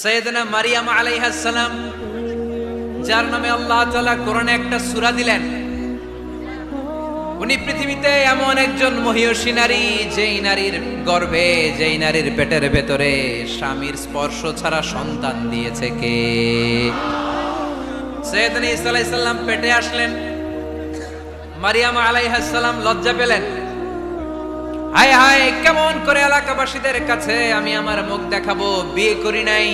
সাইয়েদনা মারিয়াম আলাইহিস সালাম, যার নামে আল্লাহ তাআলা কোরআনে একটা সূরা দিলেন, উনি পৃথিবীতে এমন একজন মহিয়সী নারী, যেই নারীর গর্ভে, যেই নারীর পেটের ভেতরে স্বামীর স্পর্শ ছাড়া সন্তান দিয়েছে কে? সাইয়েদনা ঈসা আলাইহিস সালাম পেটে আসলেন। মারিয়াম আলাইহিস সালাম লজ্জা পেলেন। হায় হায়, কেমন করে এলাকাবাসীদের কাছে আমি আমার মুখ দেখাবো? বিয়ে করি নাই,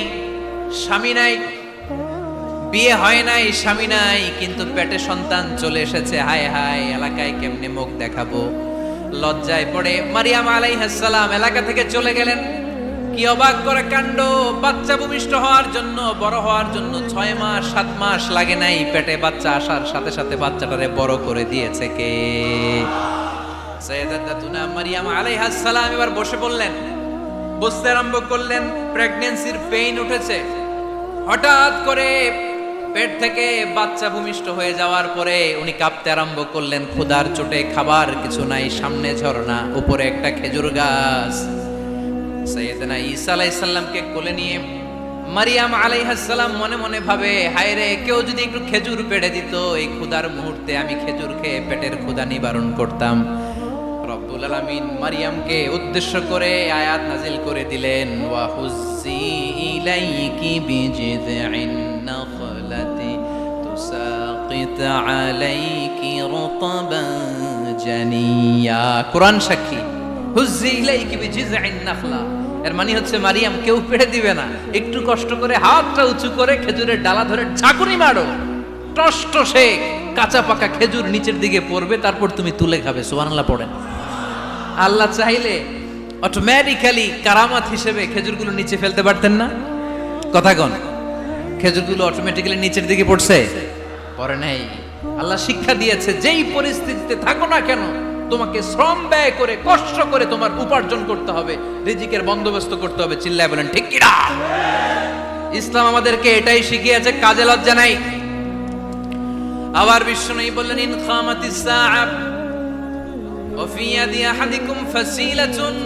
স্বামী নাই, বিয়ে হয় নাই, স্বামী নাই, কিন্তু পেটে সন্তান চলে এসেছে। হায় হায়, এলাকায় কেমনে মুখ দেখাবো? লজ্জায় পড়ে মারিয়াম আলাইহিস সালাম এলাকা থেকে চলে গেলেন। কি অবাক করে কাণ্ড! বাচ্চা ভূমিষ্ঠ হওয়ার জন্য, বড় হওয়ার জন্য 6 মাস 7 মাস লাগে নাই, পেটে বাচ্চা আসার সাথে সাথে বাচ্চাটারে বড় করে দিয়েছে কে? সাইয়েদাতুনা মারিয়াম আলাইহিস সালাম এবার বসে পড়লেন, বুঝতে আরম্ভ করলেন প্রেগন্যান্সির পেইন উঠেছে। হঠাৎ করে পেট থেকে বাচ্চা ভূমিষ্ঠ হয়ে যাওয়ার পরে উনি কাঁপতে আরম্ভ করলেন। ক্ষুধার চোটে খাবার কিছু নাই, সামনে ঝর্ণা, উপরে একটা খেজুর গাছ। সাইয়েদনা ঈসা আলাইহিস সালামকে কোলে নিয়ে মারিয়াম আলাইহিস সালাম মনে মনে ভাবে, হায় রে, কেউ যদি একটু খেজুর পেড়ে দিত, এই ক্ষুধার মুহূর্তে আমি খেজুর খেয়ে পেটের ক্ষুধা নিবারণ করতাম। রব্বুল আলামিন মারিয়ামকে উদ্দেশ্য করে আয়াত নাজিল করে দিলেন, ওয়া হুজ্জি ইলাইকি বিজিযিন নাখলাতি তুসাকিত আলাইকি রুতাবান জানিয়া। কোরআন সাক্ষী, হুজ্জি ইলাইকি বিজিযিন নাখলা, এর মানে হচ্ছে মারিয়াম, কেউ পেড়ে দিবে না, একটু কষ্ট করে হাতটা উঁচু করে খেজুরের ডালা ধরে ঝাঁকুনি মারো, টসটসে কাঁচা পাকা খেজুর নিচের দিকে পড়বে, তারপর তুমি তুলে খাবে। সুবহানাল্লাহ পড়েন। আল্লাহ চাইলে অটোমেটিক্যালি কারামাত হিসেবে খেজুরগুলো নিচে ফেলতে পারতেন না? কথা কোন? খেজুরগুলো অটোমেটিক্যালি নিচের দিকে পড়ছে? পড়ে নাই। আল্লাহ শিক্ষা দিয়েছে, যেই পরিস্থিতিতে থাকো না কেন, তোমাকে শ্রম ব্যয় করে, কষ্ট করে তোমার উপার্জন করতে হবে, রিজিকের বন্দোবস্ত করতে হবে। চিল্লায় বলেন ঠিক কি না? ইসলাম আমাদেরকে এটাই শিখিয়েছে, কাজে লজ্জা নাই। আবার বিশ্বনবী বললেন, ইন খামাতিস সাআ ওয়া ফি ইয়াদি আহাদিকুম ফাসিলাতুন,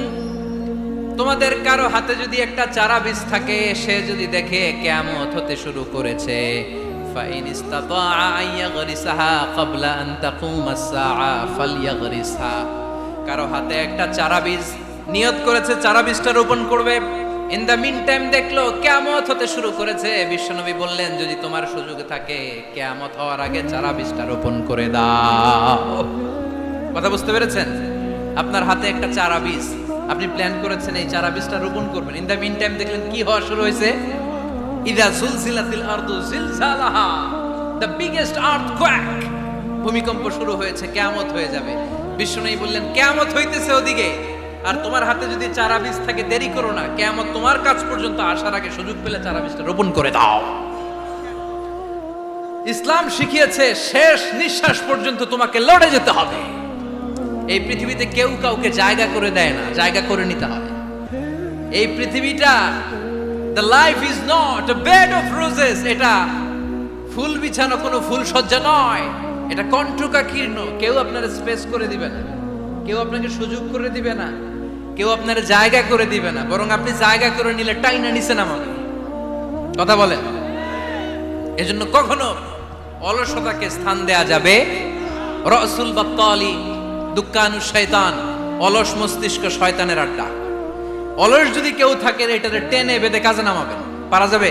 তোমাদের কারো হাতে যদি একটা চারা বীজ থাকে, সে যদি দেখে কিয়ামত হতে শুরু করেছে, ফাইন ইসতাতাআ আইয়াগরিসাহা ক্বাবলা আন তাকুমাস সাআ ফালইয়াগরিসহা, কারো হাতে একটা চারা বীজ নিয়ত করেছে, চারা বীজটা রোপণ করবে, ইন দ্য মিন টাইম দেখলো কিয়ামত হতে শুরু করেছে, বিশ্বনবী বললেন, যদি তোমার সুযোগ থাকে কিয়ামত হওয়ার আগে চারা বীজটা রোপণ করে দাও। কথা বুঝতে পেরেছেন? আপনার হাতে একটা চারা বীজ, আপনি প্ল্যান করেছেন এই চারা বীজটা রোপণ করবেন, ইন দ্য মিন টাইম দেখলেন কি হওয়া শুরু হয়েছে? ইদা জুলজিলাতিল আরদু জিলজালাহা, দ্য বিগেস্ট আর্থকোয়েক, ভূমিকম্প শুরু হয়েছে, কিয়ামত হয়ে যাবে। বিশ্বনবী বললেন, কিয়ামত হইতেছে ওদিকে, আর তোমার হাতে যদি চারা বীজ থাকে, দেরি করো না, কিয়ামত তোমার কাছ পর্যন্ত আসার আগে সুযোগ পেলে চারা বীজটা রোপণ করে দাও। ইসলাম শিখিয়েছে, শেষ নিঃশ্বাস পর্যন্ত তোমাকে লড়ে যেতে হবে। এই পৃথিবীতে কেউ কাউকে জায়গা করে দেয় না, জায়গা করে নিতে হয়। এই পৃথিবীটা, the life is not a bed of roses, এটা ফুল বিছানো কোনো ফুল সজ্জা নয়, এটা কণ্টকাকীর্ণ। কেউ আপনার স্পেস করে দিবে না, কেউ আপনাকে সুযোগ করে দিবে না, কেউ আপনার জায়গা করে দিবে না, বরং আপনি জায়গা করে নিলে টাইনা নিচে নামাবে। কথা বলেন। এজন্য কখনো অলসতাকে স্থান দেয়া যাবে। রাসূল বাত্তালি দুক্কানু শয়তান, অলস মস্তিষ্ক শয়তানের আড্ডা। অলস যদি কেউ থাকে, এটারে টেনে বেঁধে কাজে নামাবেন, পারা যাবে?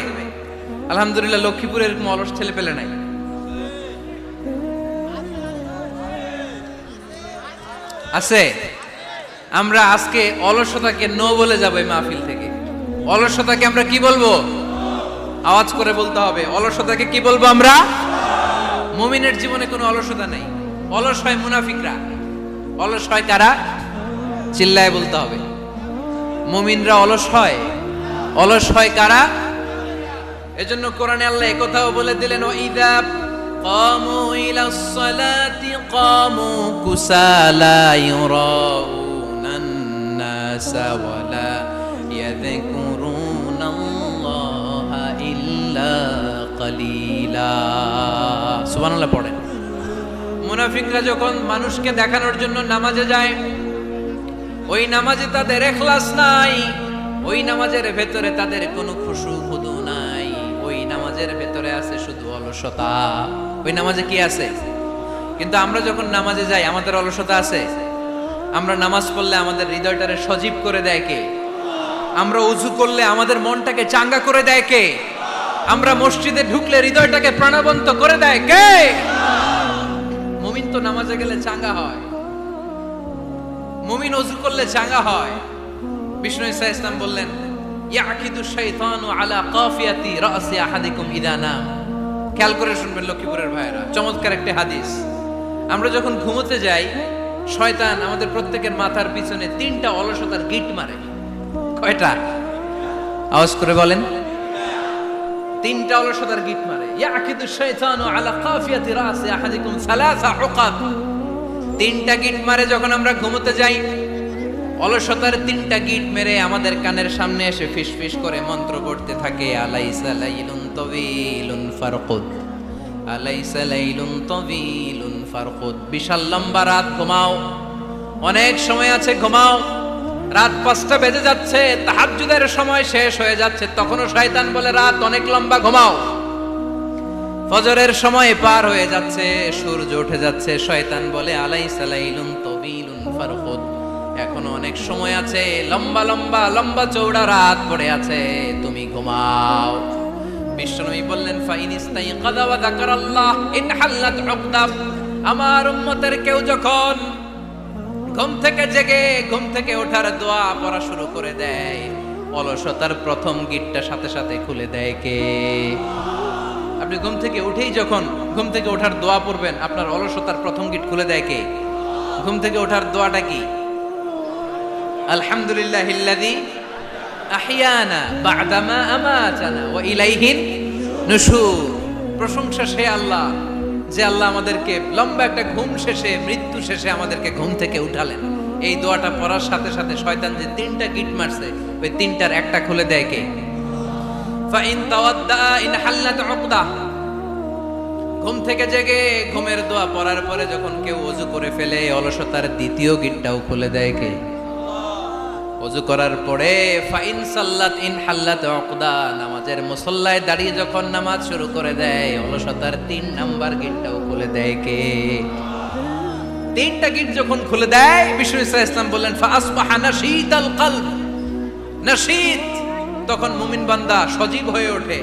আলহামদুলিল্লাহ, লক্ষ্মীপুরে এরকম অলস ছেলে পেলে নাই। আছে? আমরা আজকে অলসতাকে নো বলে যাবো এই মাহফিল থেকে। অলসতাকে আমরা কি বলবো? আওয়াজ করে বলতে হবে, অলসতাকে কি বলবো আমরা? মুমিনের জীবনে কোনো অলসতা নেই। অলস হয় মুনাফিকরা। অলস হয় কারা? চিল্লায় বলতে হবে। মুমিনরা অলস হয়। অলস হয় কারা? এজন্য কোরআনে আল্লাহ একথাও বলে দিলেন, ওয়াইদা কামু ইলাস সালাতি কামু কুসালা ইউরাউনান নাসা ওয়ালা ইয়াযকুরুনাল্লাহা ইল্লা কালিলা। সুবহানাল্লাহ পড়েন। মুনাফিকরা যখন মানুষকে দেখানোর জন্য নামাজে যায়, ওই নামাজে তাদের ইখলাস নাই, ওই নামাজের ভেতরে তাদের কোনো খুশু খুদু নামাজের ভেতরে আছে শুধু অলসতা। ওই নামাজে কি আছে? কিন্তু আমরা যখন নামাজে যাই আমাদের অলসতা আছে? আমরা নামাজ পড়লে আমাদের হৃদয়টারে সজীব করে দেয় কে? আমরা উযু করলে আমাদের মনটাকে চাঙ্গা করে দেয় কে? আমরা মসজিদে ঢুকলে হৃদয়টাকে প্রাণবন্ত করে দেয় কে? মুমিন তো নামাজে গেলে চাঙ্গা হয়, মুমিন উযু করলে চাঙ্গা হয়। বিষ্ণু ঈসা ইসলাম বললেন, ইয়াকিদু শাইতানু আলা কাফিয়াতি রাসি আহাদিকুম ইদা নাম। খেয়াল করে শুনবেন লক্ষ্মীপুরের ভাইয়েরা, চমৎকার একটা হাদিস। আমরা যখন ঘুমোতে যাই, শয়তান আমাদের প্রত্যেকের মাথার পিছনে 3টা অলসতার গিট মারে। কয়টা? আওয়াজ করে বলেন। 3টা অলসতার গিট মারে। ইয়াকিদু শাইতানু আলা কাফিয়াতি রাসি আহাদিকুম সালাসা উকাব। 3টা গিট মারে যখন আমরা ঘুমোতে যাই। অলসতার 3টা গিট মেরে আমাদের কানের সামনে এসে ফিসফিস করে মন্ত্র পড়তে থাকে, আলাইসা লাইলুন তাওয়িলুন ফারকুদ, আলাইসা লাইলুন তাওয়িলুন ফারকুদ। বিশাল লম্বা রাত, ঘুমাও, অনেক সময় আছে, ঘুমাও। রাত 5টা বেজে যাচ্ছে, তাহাজ্জুদের সময় শেষ হয়ে যাচ্ছে, তখনও শয়তান বলে রাত অনেক লম্বা, ঘুমাও। ফজরের সময় পার হয়ে যাচ্ছে, সূর্য উঠে যাচ্ছে, শয়তান বলে আলাইসা লাইলুন তাওয়িলুন ফারকুদ, এখনো অনেক সময় আছে, লম্বা লম্বা লম্বা চৌড়া রাত পড়ে আছে, তুমি ঘুমাও। বিশ্বনবী বললেন, ফাইনিস্তাইকাযা ওয়া যাকারাল্লাহ ইনহাল্লাত উকদা। আমার উম্মতের কেউ যখন ঘুম থেকে জেগে ঘুম থেকে ওঠার দোয়া পড়া শুরু করে দেয়, অলসতার প্রথম গিটটা সাথে সাথে খুলে দেয় কে? আপনি ঘুম থেকে উঠেই যখন ঘুম থেকে ওঠার দোয়া পড়বেন, আপনার অলসতার প্রথম গিট খুলে দেয় কে? ঘুম থেকে ওঠার দোয়াটা কি? আলহামদুলিল্লাহিল্লাযী আহইয়ানা বা'দামা আমাতানা ওয়া ইলাইহিন নুশুর। প্রশংসা সে আল্লাহ, যে আল্লাহ আমাদেরকে লম্বা একটা ঘুম শেষে, মৃত্যু শেষে আমাদেরকে ঘুম থেকে উঠালেন। এই দোয়াটা পড়ার সাথে সাথে শয়তান যে 3টা গিট মারছে, ওই 3টার একটা খুলে দেয় কে? Fine তাওয়াদ্দা in হাল্লাত উকদা। ঘুম থেকে জেগে ঘুমের দোয়া পড়ার পরে যখন কেউ ওযু করে ফেলে, অলসতার দ্বিতীয় গিটটাও খুলে দেয় কে? ওযু করার পরে ফাইন সাল্লাত ইন হাল্লাত উকদা, নামাজের মুসল্লায় দাঁড়িয়ে যখন নামাজ শুরু করে দেয়, অলসতার 3 নাম্বার গিটটাও খুলে দেয় কে? 3টা গিট যখন খুলে দেয়, বিষ্ণু ঈসা ইসলাম বললেন, ফাসবাহা নাশীতাল কলব। নাশীত, তখন মুমিন বান্দা সজীব হয়ে ওঠে,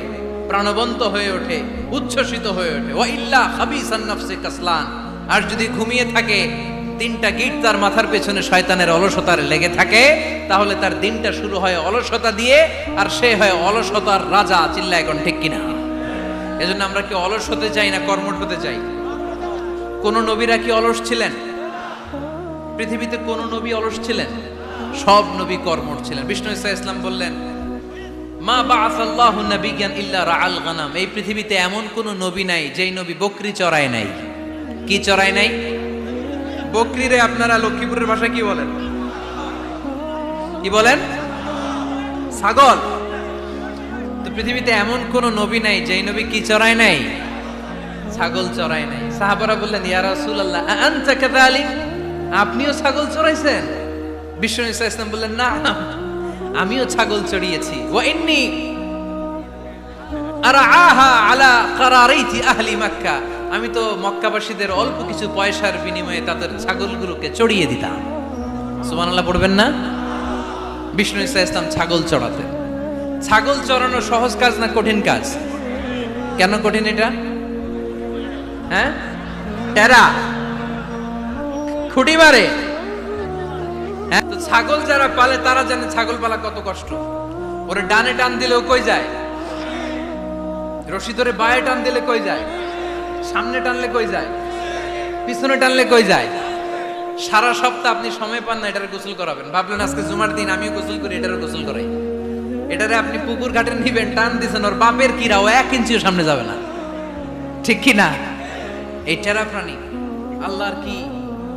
প্রাণবন্ত হয়ে ওঠে, উচ্ছ্বসিত হয়ে ওঠে। ওয়া ইল্লা খাবিসান নাফসি কাসলান। আর যদি ঘুমিয়ে থাকে, 3টা গিট তার মাথার পেছনে শয়তানের অলসতার লেগে থাকে, তাহলে তার দিনটা শুরু হয় অলসতা দিয়ে, আর সে হয় অলসতার রাজা। চিল্লায় এখন ঠিক কিনা? এজন্য আমরা কি অলস হতে চাই না কর্মঠ হতে চাই? কোন নবীরা কি অলস ছিলেন? পৃথিবীতে কোন নবী অলস ছিলেন? সব নবী কর্মঠ ছিলেন। বিষ্ণু ঈসা ইসলাম বললেন, মা বাআসাল্লাহু নাবিয়্যান ইল্লা রাআল গানাম। এই পৃথিবীতে এমন কোন নবী নাই যেই নবী বকরি চড়ায় নাই। কি চড়ায় নাই? বকরিরে আপনারা লক্ষ্মীপুরের ভাষায় কি বলেন? কি বলেন? ছাগল। তো পৃথিবীতে এমন কোন নবী নাই যেই নবী কি চড়ায় নাই? ছাগল চড়ায় নাই। সাহাবারা বললেন, ইয়া রাসূলুল্লাহ আনতা কাযালিক, আপনিও ছাগল চড়াইছেন? বিষ্ণু ঈসা ইসলাম বললেন, না, আমিও ছাগল চড়িয়েছি। ওয়া ইন্নী আরআহা আলা কারারাইতি আহলি মক্কা, আমি তো মক্কাবাসীদের অল্প কিছু পয়সার বিনিময়ে তাদের ছাগলগুলোকে চড়িয়ে দিতাম। সুবহানাল্লাহ পড়বেন না? বিষ্ণু ঈসা ইসলাম ছাগল চড়াতেন। ছাগল চড়ানো সহজ কাজ না কঠিন কাজ? কেন কঠিন এটা? হ্যাঁ, টেরা, খুঁটি মারে। হ্যাঁ, তো ছাগল যারা পালে তারা জানে ছাগল পালা কত কষ্ট। ওরে ডানে টান দিলেও কই যায়, রশি ধরে বায়ে টান দিলে কই যায়, সামনে টানলে কই যায়, পিছনে টানলে কই যায়। সারা সপ্তাহ আপনি সময় পান না এটার গোসল করাবেন। ভাবলেন আজকে জুমার দিন আমিও গোসল করি, এটারও গোসল করাই। এটারে আপনি পুকুর ঘাটে নিবেন, টান দিছেন, ওর বাপের কিরা ও 1 ইঞ্চিও সামনে যাবে না। ঠিক কি না? এই টেরা প্রাণী আল্লাহর কি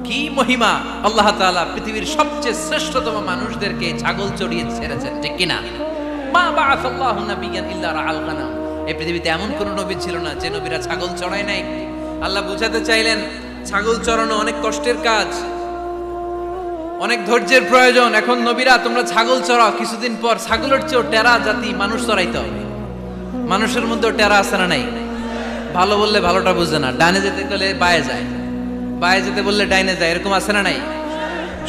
কি মহিমা! আল্লাহ তাআলা পৃথিবীর সবচেয়ে শ্রেষ্ঠতম মানুষদেরকে ছাগল চড়িয়ে ছেড়েছেন। ঠিক কি না? মা বাআসাল্লাহু নাবিয়্যান ইল্লা রাআল গানাম। এই পৃথিবীতে এমন কোন নবী ছিল না যে নবীরা ছাগল চড়ায় নাই। আল্লাহ বুঝাতে চাইলেন, ছাগল চড়ানো অনেক কষ্টের কাজ, অনেক ধৈর্যের প্রয়োজন। এখন নবীরা তোমরা ছাগল চড়াও, কিছুদিন পর ছাগলের চেয়েও টেরা জাতি মানুষ চড়াইতে হবে। মানুষের মধ্যে টেরা আছে না নাই? ভালো বললে ভালোটা বুঝে না, ডানে যেতে গেলে বায়ে যায়, বায়ে যেতে বললে ডাইনে যায়, এরকম আছে না নাই?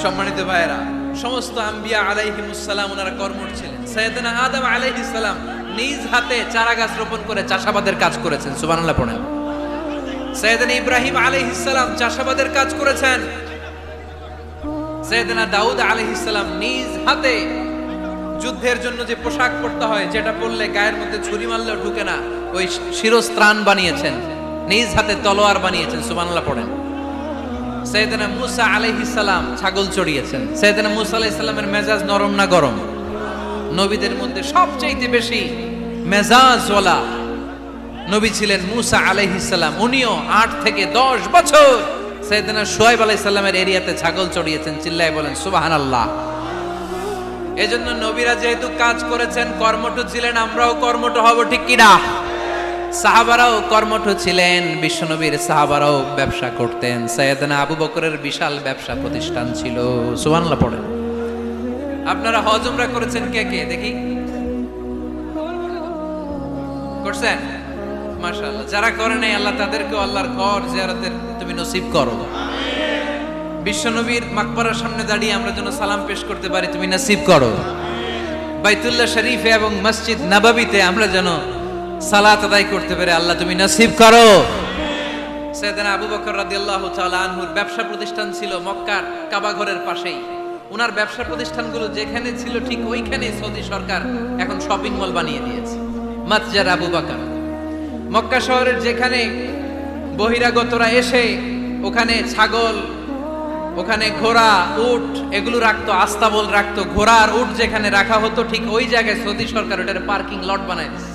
সম্মানিত ভাইয়েরা, সমস্ত আম্বিয়া আলাইহিমুস সালাম ওনারা কর্মঠ ছিলেন। সাইয়েদনা আদম আলাইহিস সালাম নিজ হাতে চারা গাছ রোপণ করে চাষাবাদের কাজ করেছেন, সুবহানাল্লাহ পড়েন। সাইয়েদনা ইব্রাহিম আলাইহিস সালাম চাষাবাদের কাজ করেছেন। সাইয়েদনা দাউদ আলাইহিস সালাম নিজ হাতে যুদ্ধের জন্য যে পোশাক পরতে হয়, যেটা পরলে গায়ের মধ্যে ছুরি মারলেও ঢুকে না, ওই শিরস্ত্রাণ বানিয়েছেন, নিজ হাতে তলোয়ার বানিয়েছেন, সুবহানাল্লাহ পড়েন। সাইয়েদনা মূসা আলাইহিস সালাম ছাগল চড়িয়েছেন। সাইয়েদনা মূসা আলাইহিস সালামের মেজাজ নরম না গরম? নবীদের মধ্যে সবচেয়ে বেশি মেজাজওয়ালা নবী ছিলেন মূসা আলাইহিস সালাম। উনিও 8 থেকে 10 বছর সাইয়েদনা শুআয়ব আলাইহিস সালামের এরিয়াতে ছাগল চড়িয়েছেন। চিল্লায় বলেন সুবহানাল্লাহ। এজন্য নবীরা যেহেতু কাজ করেছেন, কর্মঠ ছিলেন, আমরাও কর্মঠ হব, ঠিক কি না? সাহাবারাও কর্মঠ ছিলেন, বিশ্বনবীর সাহাবারাও ব্যবসা করতেন। সাইয়েদনা আবু বকরের বিশাল ব্যবসা প্রতিষ্ঠান ছিল, সুবহানাল্লাহ পড়েন। আপনারা হজ উমরা করেছেন কে কে দেখি? করছেন? মাশাআল্লাহ। যারা করে নাই আল্লাহ তাদেরকে আল্লাহর ঘর জিয়ারতের তুমি নসিব করো। বিশ্বনবীর মাকবারার সামনে দাঁড়িয়ে আমরা যেন সালাম পেশ করতে পারি, তুমি নসিব করো। বাইতুল্লাহ শরীফে এবং মসজিদ নববীতে আমরা যেন সালাত আদায় করতে পারি, আল্লাহ তুমি নসিব করো। সাইয়েদনা আবু বকর রাদিয়াল্লাহু তাআলা আনহুর ব্যবসা প্রতিষ্ঠান ছিল মক্কার কাবা ঘরের পাশেই। উনার ব্যবসা প্রতিষ্ঠানগুলো যেখানে ছিল ঠিক ওইখানে সৌদি সরকার এখন শপিং মল বানিয়ে দিয়েছে, মাতজার আবু বকর। মক্কা শহরের যেখানে বহিরাগতরা এসে ওখানে ছাগল, ওখানে ঘোড়া, উট এগুলো রাখতো, আস্তাবল রাখতো, ঘোড়া আর উট যেখানে রাখা হতো ঠিক ওই জায়গায় সৌদি সরকার ওটার পার্কিং লট বানায় দিয়েছে।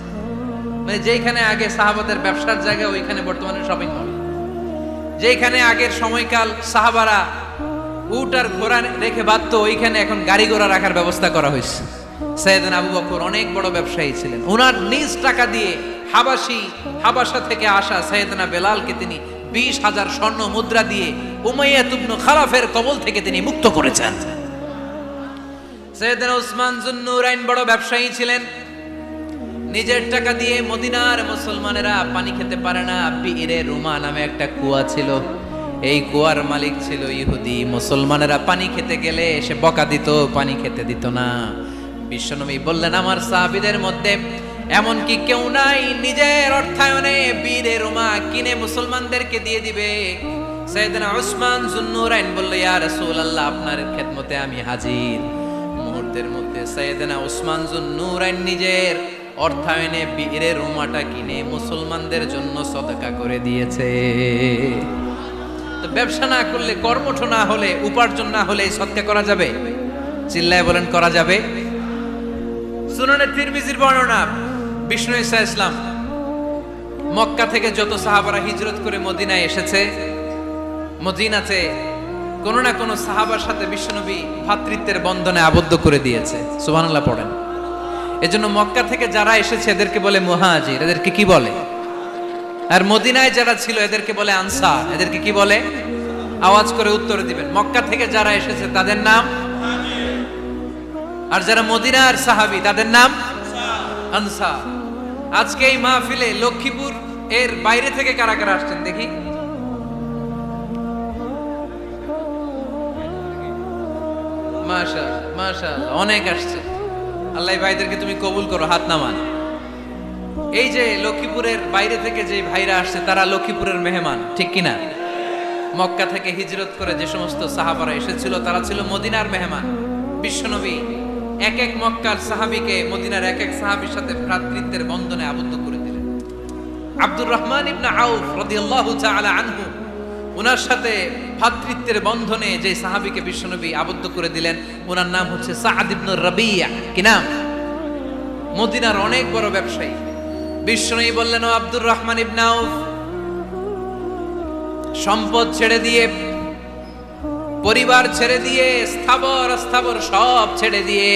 মানে যেখানে আগে সাহাবাদের ব্যবসার জায়গা, ওইখানে বর্তমানে শপিং মল। যেখানে আগের সময়কাল সাহাবারা উট আর ঘোড়া রেখে বাঁধতো, ওইখানে এখন গাড়ি ঘোড়া রাখার ব্যবস্থা করা হয়েছে। সাইয়েদনা আবু বকর অনেক বড় ব্যবসায়ী ছিলেন। ওনার নিজ টাকা দিয়ে হাবাসা থেকে আসা সাইয়েদনা বেলালকে তিনি 20,000 স্বর্ণ মুদ্রা দিয়ে উমাইয়া ইবনে খালাফের কবল থেকে তিনি মুক্ত করেছেন। সাইয়েদনা উসমান যুন্নুরাইন বড় ব্যবসায়ী ছিলেন। নিজের টাকা দিয়ে মদিনার মুসলমানেরা পানি খেতে পারে না, বীরে রুমা নামে একটা কুয়া ছিল, এই কুয়ার মালিক ছিল ইহুদি। মুসলমানেরা পানি খেতে গেলে সে বকা দিত, পানি খেতে দিত না। বিশ্বনবী বললেন, আমার সাহাবীদের মধ্যে এমন কি কেউ নাই নিজের অর্থায়নে বীরে রুমা কিনে মুসলমানদেরকে দিয়ে দিবে? সাইয়েদনা উসমান যুন্নুরাইন বলল, ইয়া রাসূলুল্লাহ, আপনার খেদমতে আমি হাজির। মুহূর্তের মধ্যে সাইয়েদনা উসমান যুন্নুরাইন নিজের অর্থায়নে বীরে রুমাটা কিনে মুসলমানদের জন্য সদকা করে দিয়েছে। তো ব্যবসা না করলে, কর্মঠ না হলে, উপার্জন না হলে সদকা করা যাবে? চিল্লায় বলেন করা যাবে? সুনানে তিরমিজির বর্ণনা, বিষ্ণু ঈসা ইসলাম মক্কা থেকে যত সাহাবারা হিজরত করে মদিনায় এসেছে, মদিনাতে কোনো না কোনো সাহাবার সাথে বিশ্বনবী ভ্রাতৃত্বের বন্ধনে আবদ্ধ করে দিয়েছে, সুবহানাল্লাহ পড়েন। এজন্য মক্কা থেকে যারা এসেছে এদেরকে বলে মুহাজির, এদেরকে কি বলে? আর মদিনায় যারা ছিল এদেরকে বলে আনসার, এদেরকে কি বলে? আওয়াজ করে উত্তর দিবেন। মক্কা থেকে যারা এসেছে তাদের নাম, আর যারা মদিনার সাহাবী তাদের নাম আনসার। আজকে এই মাহফিলে লক্ষ্মীপুর এর বাইরে থেকে কারা কারা আসছেন দেখি? মাশাআল্লাহ, মাশাআল্লাহ, অনেক আসছে। আল্লাহ ভাইদেরকে তুমি কবুল করো, হাত নামান। এই যে লক্ষ্মীপুরের বাইরে থেকে যে ভাইরা আসছে তারা লক্ষ্মীপুরের মেহমান, ঠিক কিনা? মক্কা থেকে হিজরত করে যে সমস্ত সাহাবারা এসেছিল তারা ছিল মদিনার মেহমান। বিশ্বনবী এক এক মক্কার সাহাবীকে মদিনার এক এক সাহাবীর সাথে ভ্রাতৃত্বের বন্ধনে আবদ্ধ করে দিলেন। আব্দুর রহমান ইবনে আউফ রাদিয়াল্লাহু তাআলা আনহু, ওনার সাথে ভ্রাতৃত্বের বন্ধনে যে সাহাবীকে বিশ্বনবী আবদ্ধ করে দিলেন, ওনার নাম হচ্ছে সাআদ ইবনে রাবিয়া। কি নাম? মদিনার অনেক বড় ব্যবসায়ী। বিশ্বনবী বললেন, ও আব্দুর রহমান ইবনে আউফ, সম্পদ ছেড়ে দিয়ে, পরিবার ছেড়ে দিয়ে, স্থাবর অস্থাবর সব ছেড়ে দিয়ে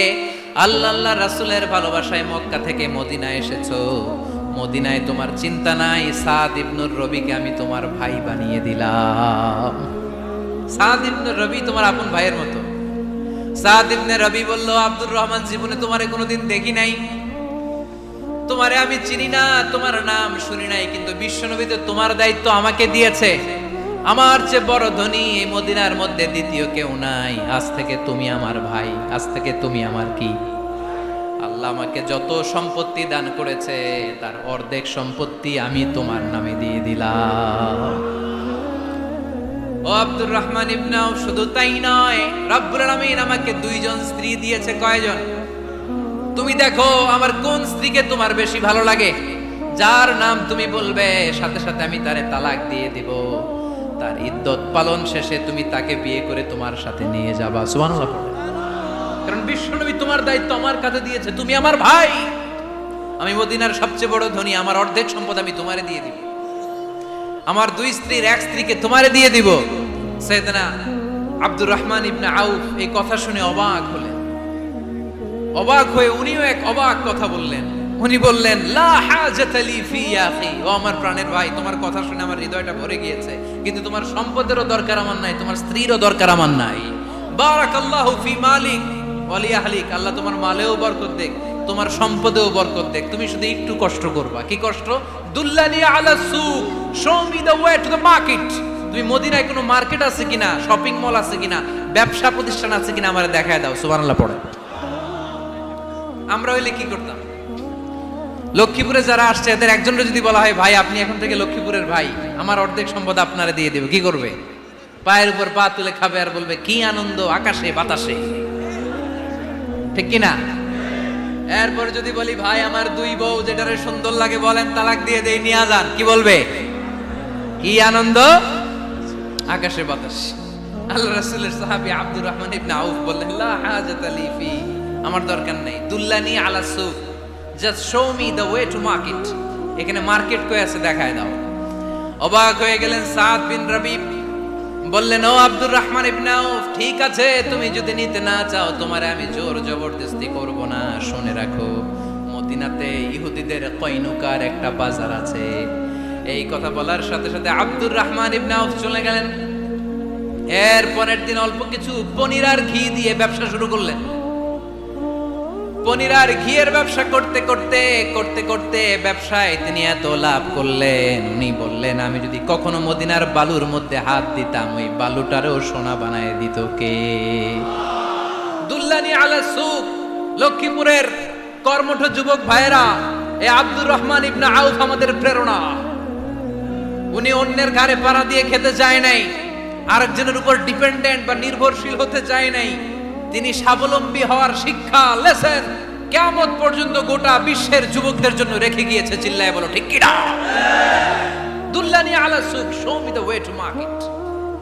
আল্লাহ রাসূলের ভালোবাসায় মক্কা থেকে মদিনায় এসেছো। মদিনায় তোমার চিন্তা নাই, সাদ ইবনুর রবিকে আমি তোমার ভাই বানিয়ে দিলাম। সাদ ইবনুর রবি তোমার আপন ভাইয়ের মতো। সাদ ইবনে রবি বলল, আব্দুর রহমান, জীবনে তোমারে কোনোদিন দেখি নাই, তোমারে আমি চিনি না, তোমার নাম শুনি নাই, কিন্তু বিশ্বনবী তো তোমার দায়িত্ব আমাকে দিয়েছে। আমার চেয়ে বড় ধনী এই মদিনার মধ্যে দ্বিতীয় কেউ নাই। আজ থেকে তুমি আমার ভাই, আজ থেকে তুমি আমার কি। আল্লাহ আমাকে যত সম্পত্তি দান করেছে তার অর্ধেক সম্পত্তি আমি তোমার নামে দিয়ে দিলাম। ও আব্দুর রহমান ইবনে আউফ, শুধু তাই নয়, রব্বুল আলামিন আমাকে দুইজন স্ত্রী দিয়েছে। কয়জন? তুমি দেখো আমার কোন স্ত্রীকে তোমার বেশি ভালো লাগে, যার নাম তুমি বলবে সাথে সাথে আমি তারে তালাক দিয়ে দিব। তার ইদ্যত পালন শেষে তুমি তাকে বিয়ে করে তোমার সাথে নিয়ে যাবা। সুবহানাল্লাহ। কারণ বিশ্বনবী তোমার দায়িত্ব আমার কাছে দিয়েছে, তুমি আমার ভাই। আমি মদিনার সবচেয়ে বড় ধনী, আমার অর্ধেক সম্পদ আমি তোমারে দিয়ে দিব। আমার দুই স্ত্রীর এক স্ত্রীকে তোমারে দিয়ে দিব। সাইয়েদনা আব্দুর রহমান ইবনে আউফ এই কথা শুনে অবাক হলেন। অবাক হয়ে উনিও এক অবাক কথা বললেন। উনি বললেন, লা হাজাতা লি ফি ইয়া আখি, ও আমার প্রাণের ভাই, তোমার কথা শুনে আমার হৃদয়টা ভরে গিয়েছে, কিন্তু তোমার সম্পদেরও দরকার আমার নাই, তোমার স্ত্রীরও দরকার আমার নাই। বারাকাল্লাহু ফি মালিক ওয়া লি আহলিক, আল্লাহ তোমার মালেও বরকত দেখ, তোমার সম্পদেও বরকত দেখ। তুমি শুধু একটু কষ্ট করবা। কি কষ্ট? দুল্লানি আলা সুক, show me the way to the market. তুমি মদিনায় কোনো মার্কেট আছে কিনা, শপিং মল আছে কিনা, ব্যবসা প্রতিষ্ঠান আছে কিনা আমারে দেখায় দাও। সুবহানাল্লাহ পড়ে। আমরা হইলে কি করতাম? লক্ষ্মীপুরে যারা আসছে এদের একজনের যদি বলা হয়, ভাই আপনি এখন থেকে লক্ষ্মীপুরের ভাই, আমার অর্ধেক সম্পদ আপনারে দিয়ে দেব, কি করবে? পায়ের উপর পা তুলে খাবে আর বলবে কি আনন্দ আকাশে বাতাসে, ঠিক কিনা? এরপর যদি বলি, ভাই আমার দুই বউ যেটারে সুন্দর লাগে বলেন তালাক দিয়ে দেই, নিয়ে যান, কি বলবে? কি আনন্দ আকাশে বাতাস। আল্লাহ রাসূলের সাহাবী আব্দুর রহমান ইবনে আউফ বললেন, লা হাজাতা লি ফি, আমার দরকার নেই। দুল্লানি আলা সুক, just show me the way to market. এখানে মার্কেট কই আছে দেখায় দাও। অবাক হয়ে গেলেন সাদ বিন রবি, বললেন, ও আব্দুর রহমান ইবনে আউফ, ঠিক আছে তুমি যদি নিতে না চাও তোমারে আমি জোর জবরদস্তি করব না। শুনে রাখো, মদিনাতে ইহুদিদের কয়নুকার একটা বাজার আছে। এই কথা বলার সাথে সাথে আব্দুর রহমান ইবনে আউফ চলে গেলেন। এর পরের দিন অল্প কিছু পনির আর ঘি দিয়ে ব্যবসা শুরু করলেন। পনির আর ঘিয়ের ব্যবসা করতে করতে করতে করতে ব্যবসায় তিনি এত লাভ করলেন, উনি বললেন, আমি যদি কখনো মদিনার বালুর মধ্যে হাত দিতাম ওই বালুটারও সোনা বানায় দিত কে? দুল্লানি আলা সুক। লক্ষ্মীপুরের কর্মঠ যুবক ভাইয়েরা, এই আব্দুর রহমান ইবনে আউফ আমাদের প্রেরণা। উনি অন্যের ঘাড়ে পাড়া দিয়ে খেতে চায় নাই, আরেকজনের উপর ডিপেন্ডেন্ট বা নির্ভরশীল হতে চায় নাই। তিনি স্বাবলম্বী হওয়ার শিক্ষা, লেসন কিয়ামত পর্যন্ত গোটা বিশ্বের যুবকদের জন্য রেখে গিয়েছে। চিল্লায় বলো ঠিক কিনা? দুল্লানি আলা সুক, show me the way to market.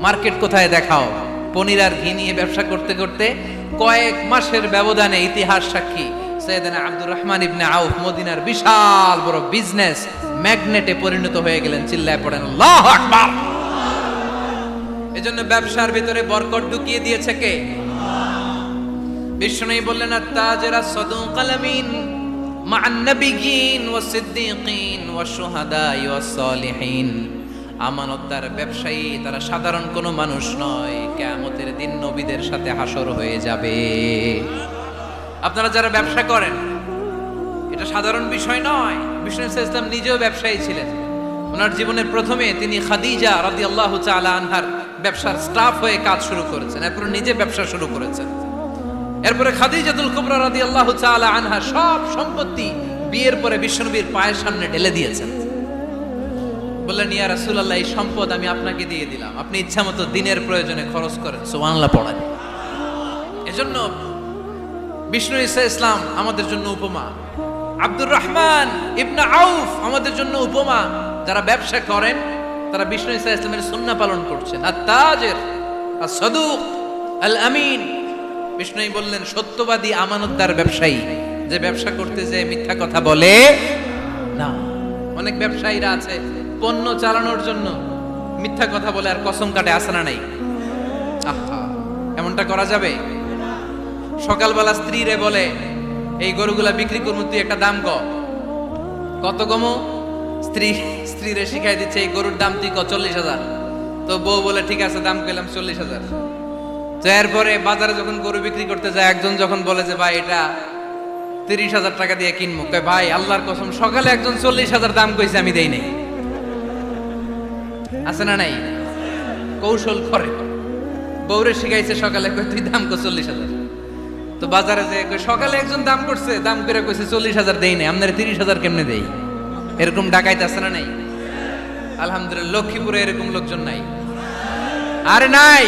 Market কোথায় দেখাও। পনির আর ঘি নিয়ে ব্যবসা করতে করতে কয়েক মাসের ব্যবধানে ইতিহাস সাক্ষী সাইয়েদনা আব্দুর রহমান ইবনে আউফ মদিনার বিশাল বড় বিজনেস ম্যাগনেটে পরিণত হয়ে গেলেন। চিল্লায় পড়েন আল্লাহু আকবার। এজন্য ব্যবসার ভিতরে বরকত ঢুকিয়ে দিয়েছে কে? বিষ্ণুই বললেন, আত-তাজিরা সাদুকাল আমিন মা'আন নাবিয়্যিন ওয়াস সিদ্দীকিন ওয়াশ শুহাদা'i ওয়াস সালিহিন। আমানতদার ব্যবসায়ী তারা সাধারণ কোনো মানুষ নয়, কিয়ামতের দিন নবীদের সাথে হাসর হয়ে যাবে। আপনারা যারা ব্যবসা করেন, এটা সাধারণ বিষয় নয়। বিষ্ণু ইসলাম নিজেও ব্যবসায়ী ছিলেন। ওনার জীবনের প্রথমে তিনি খাদিজা রাদিয়াল্লাহু তাআলা আনহার ব্যবসার স্টাফ হয়ে কাজ শুরু করেছেন, এরপর নিজে ব্যবসা শুরু করেছেন। এরপরে খাদিজাতুল কুবরা রাদিয়াল্লাহু তাআলা আনহা সব সম্পত্তি বিয়ের পরে বিশ্বনবীর পায়ের সামনে ঢেলে দিয়েছেন। বললেন, ইয়া রাসূলুল্লাহ, এই সম্পদ আমি আপনাকে দিয়ে দিলাম, আপনি ইচ্ছামতো দিনের প্রয়োজনে খরচ করেন। সুবহানাল্লাহ পড়েন। এজন্য বিষ্ণু ইসলাম আমাদের জন্য উপমা, আব্দুর রহমান ইবনে আউফ আমাদের জন্য উপমা। যারা ব্যবসা করেন তারা বিষ্ণু ইসলামের সুন্নাহ পালন করছেন। আত-তাজির আস-সাদুক আল আমিন। বিষ্ণুই বললেন, সত্যবাদী আমানতদার ব্যবসায়ী, যে ব্যবসা করতে যে মিথ্যা কথা বলে না। অনেক ব্যবসায়ীরা আছে পণ্য চালানোর জন্য মিথ্যা কথা বলে আর কসম কাটে, আছে না নাই? আহা, এমনটা করা যাবে? সকালবেলা স্ত্রীরে বলে, এই গরুগুলা বিক্রি করবো, তুই একটা দাম কত কমো? স্ত্রীরে শিখাই দিচ্ছে, এই গরুর দাম তুই 40,000। তো বউ বলে, ঠিক আছে, দাম পেলাম 40,000। তো এরপরে বাজারে যখন গরু বিক্রি করতে যায়, একজন যখন বলে যে ভাই এটা 30,000 টাকা দিয়ে কিনবো। কয় ভাই আল্লাহর কসম সকালে একজন 40,000 দাম কইছে, আমি দেই নাই। আছে না নাই? কৌশল করে বউরে শিখাইছে সকালে, কই তুই দাম কর 40,000। তো বাজারে যে সকালে একজন দাম করছে, দাম করে কইছে 40,000 দেই নাই, আপনার 30,000 কেমনে দেই? এরকম ডাকাইতে আছে না নাই? আলহামদুলিল্লাহ লক্ষ্মীপুরে এরকম লোকজন নাই। আরে নাই,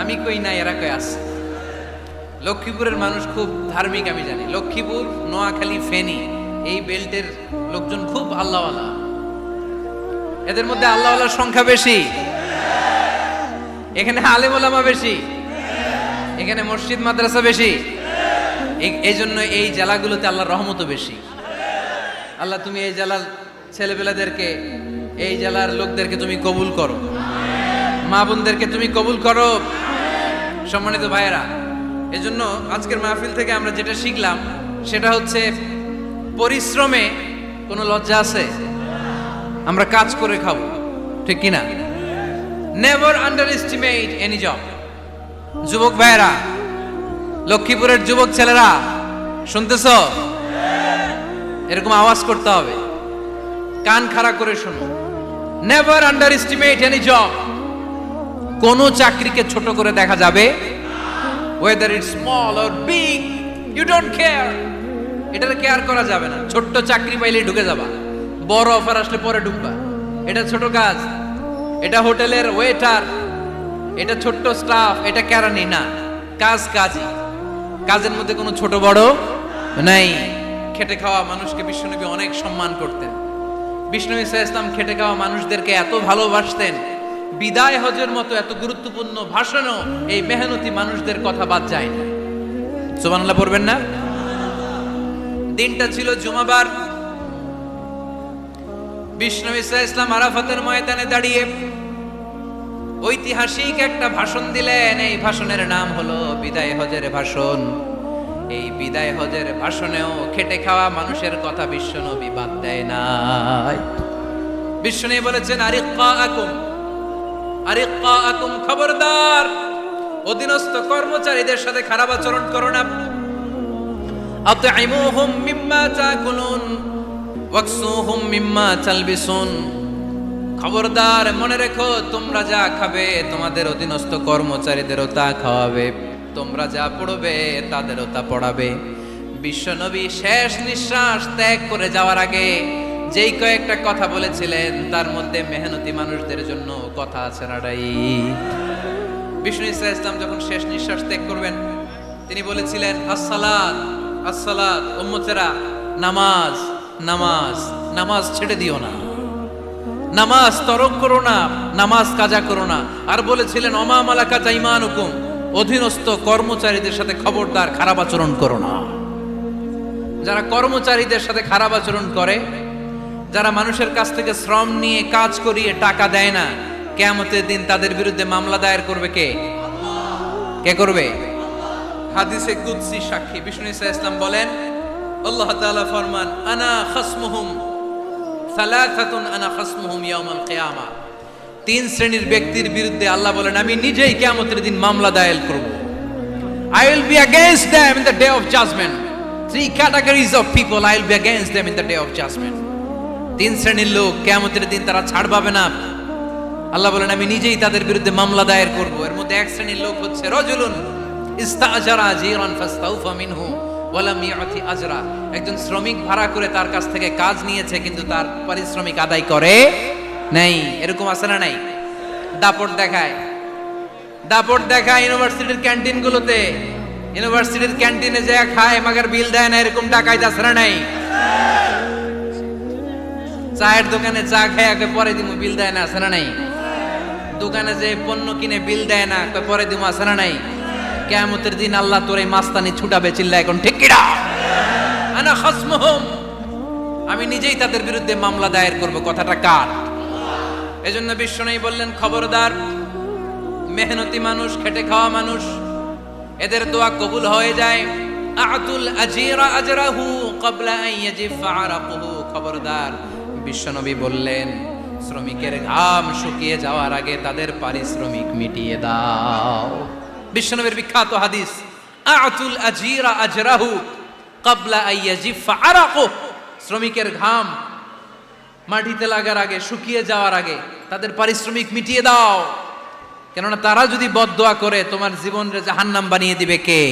আমি কই নাই, এরা কই আছে। লক্ষ্মীপুরের মানুষ খুব ধার্মিক, আমি জানি। লক্ষ্মীপুর, নোয়াখালী, ফেনী এই বেল্টের লোকজন খুব আল্লাহওয়ালা। এদের মধ্যে আল্লাহওয়ালার সংখ্যা বেশি, এখানে আলেম ওলামা বেশি, এখানে মসজিদ মাদ্রাসা বেশি। এই জন্য এই জেলাগুলোতে আল্লাহর রহমতও বেশি। আল্লাহ তুমি এই জেলার ছেলেপেলাদেরকে, এই জেলার লোকদেরকে তুমি কবুল করো, মা বোনদেরকে তুমি কবুল করো। সম্মানিত ভাইয়েরা, এজন্য আজকের মাহফিল থেকে আমরা যেটা শিখলাম সেটা হচ্ছে পরিশ্রমে কোনো লজ্জা আছে? আমরা কাজ করে খাবো, ঠিক কিনা? Never under estimate any job. যুবক ভাইয়েরা, লক্ষ্মীপুরের যুবক ছেলেরা শুনতেছ? এরকম আওয়াজ করতে হবে, কান খাড়া করে শোনো। Never under estimate any job. কোন চাকরিকে ছোট করে দেখা যাবে, whether it's small or big, you don't care. এটার কেয়ার করা যাবে না। ছোট্ট চাকরি পাইলেই ঢুকে যাবা, বড় অফার আসলে পরে ঢুকবা। এটা ছোট কাজ, এটা হোটেলের ওয়েটার, এটা ছোট্ট স্টাফ, এটা কেরানি না। কাজ কাজই, কাজের মধ্যে কোনো ছোট বড় নাই। খেটে খাওয়া মানুষকে বিশ্বনবী অনেক সম্মান করতেন। বিশ্বনবী সাল্লাল্লাহু আলাইহি ওয়াসাল্লাম খেটে খাওয়া মানুষদেরকে এত ভালোবাসতেন, বিদায় হজের মতো এত গুরুত্বপূর্ণ ভাষণও এই মেহনতি মানুষদের কথা বাদ যায় না। সুবহানাল্লাহ পড়বেন না? দিনটা ছিল জুমাবার। বিশ্বনবী সাল্লাল্লাহু আলাইহি ওয়াসাল্লাম আরাফাতের ময়দানে দাঁড়িয়ে ঐতিহাসিক একটা ভাষণ দিলেন। এই ভাষণের নাম হলো বিদায় হজের ভাষণ। এই বিদায় হজের ভাষণেও খেটে খাওয়া মানুষের কথা বিশ্বনবী বাদ দেয় নাই। বিশ্বনবী বলেছেন, আরিক্কাকুম, খবরদার, অধীনস্থ কর্মচারীদের সাথে খারাপ আচরণ করো না। আতঈমুহুম মিম্মা তাকুলুন ওয়াকসুহুম মিম্মা তালবিসুন। খবরদার, মনে রেখো, তোমরা যা খাবে তোমাদের অধীনস্থ কর্মচারীদেরও তা খাওয়াবে, তোমরা যা পড়বে তাদেরও তা পড়াবে। বিশ্বনবী শেষ নিঃশ্বাস ত্যাগ করে যাওয়ার আগে যেই কয়েকটা কথা বলেছিলেন তার মধ্যে মেহনতি মানুষদের জন্য কথা আছে নাড়াই। বিষ্ণু ইসা ইসলাম যখন শেষ নিঃশ্বাস ত্যাগ করবেন, তিনি বলেছিলেন, আসসালাত আসসালাত, উম্মতেরা নামাজ নামাজ, নামাজ ছেড়ে দিও না, নামাজ তরক করো না, নামাজ কাজা করো না। আর বলেছিলেন, অমা মালাকাত আইমানুকুম, অধীনস্থ কর্মচারীদের সাথে খবরদার খারাপ আচরণ করো না। যারা কর্মচারীদের সাথে খারাপ আচরণ করে, যারা মানুষের কাছ থেকে শ্রম নিয়ে কাজ করিয়ে টাকা দেয় না, কিয়ামতের দিন তাদের বিরুদ্ধে মামলা দায়ের করবে কে? কে করবে? হাদিসে কুদসি সাক্ষী বিষ্ণু ইসা ইসলাম বলেন, আল্লাহ তাআলা ফরমান, আনা খাসমুহুম সালাসাতুন আনা খাসমুহুম ইয়াউমাল কিয়ামা। তিন শ্রেণীর ব্যক্তির বিরুদ্ধে আল্লাহ বলেন, আমি নিজেই কিয়ামতের দিন মামলা দায়ের করব। I will be against them in the day of judgment. Three categories of people, I will be against them in the day of judgment. তিন শ্রেণীর লোক কিয়ামতের দিন তারা ছাড় পাবে না। আল্লাহ বলেন, আমি নিজেই তাদের বিরুদ্ধে মামলা দায়ের করব। এর মধ্যে এক শ্রেণীর লোক হচ্ছে রাজুলুন ইস্তাআজারা জিরান ফাস্তাউফা মিনহু ওয়া লাম ইয়াতি আজরা। একজন শ্রমিক ভাড়া করে তার কাছ থেকে কাজ নিয়েছে, কিন্তু তার পারিশ্রমিক আদায় করে নাই। এরকম আছে না নাই? দাপট দেখায়, দাপট দেখায় ইউনিভার্সিটির ক্যান্টিনগুলোতে। ইউনিভার্সিটির ক্যান্টিনে যে খায় মাগার বিল দেয় না, এরকম ডাকাইতে আছে না নাই? চায়ের দোকানে চা খায় পরে দিমু, বিল দেয় না, আছে না নাই? দোকানে যে পণ্য কিনে বিল দেয় না, পরে দিমু, আছে না নাই? কিয়ামতের দিন আল্লাহ তোর এই মাস্তানি ছুটাবে, চিল্লা এখন ঠিক কিনা? আনা খাসমুহুম, আমি নিজেই তাদের বিরুদ্ধে মামলা দায়ের করব। কথাটা কার? এজন্য বিশ্বনবী বললেন, খবরদার, মেহনতি মানুষ, খেটে খাওয়া মানুষ, এদের দোয়া কবুল হয়ে যায়। আতুল আজিরা আজরাহু ক্বাবলা আন ইয়াজিফা আরাকুহু। খবরদার, বিশ্বনবী বললেন, শ্রমিকের ঘাম শুকিয়ে যাওয়ার আগে তাদের পারিশ্রমিক মিটিয়ে দাও। বিশ্বনবীর বিখ্যাত হাদিস, আতুল আজিরা আজরাহু ক্বাবলা আইয়াজিফা আরাকু, শ্রমিকের ঘাম মাটিতে লাগার আগে, শুকিয়ে যাওয়ার আগে তাদের পারিশ্রমিক মিটিয়ে দাও, কেননা তারা যদি বদদোয়া করে তোমার জীবনকে জাহান্নাম বানিয়ে দিবে কে?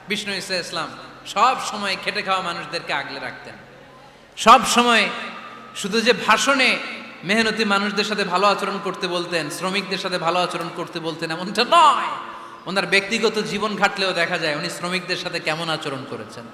বিষ্ণু ঈসা ইসলাম সব সময় খেটে খাওয়া মানুষদেরকে আগলে রাখতেন। সব সময় শুধু যে ভাষণে মেহনতি মানুষদের সাথে ভালো আচরণ করতে বলতেন, শ্রমিকদের সাথে ভালো আচরণ করতে বলতেন এমনটা নয়, ওনার ব্যক্তিগত জীবন ঘাটলেও দেখা যায় উনি শ্রমিকদের সাথে কেমন আচরণ করেছেন।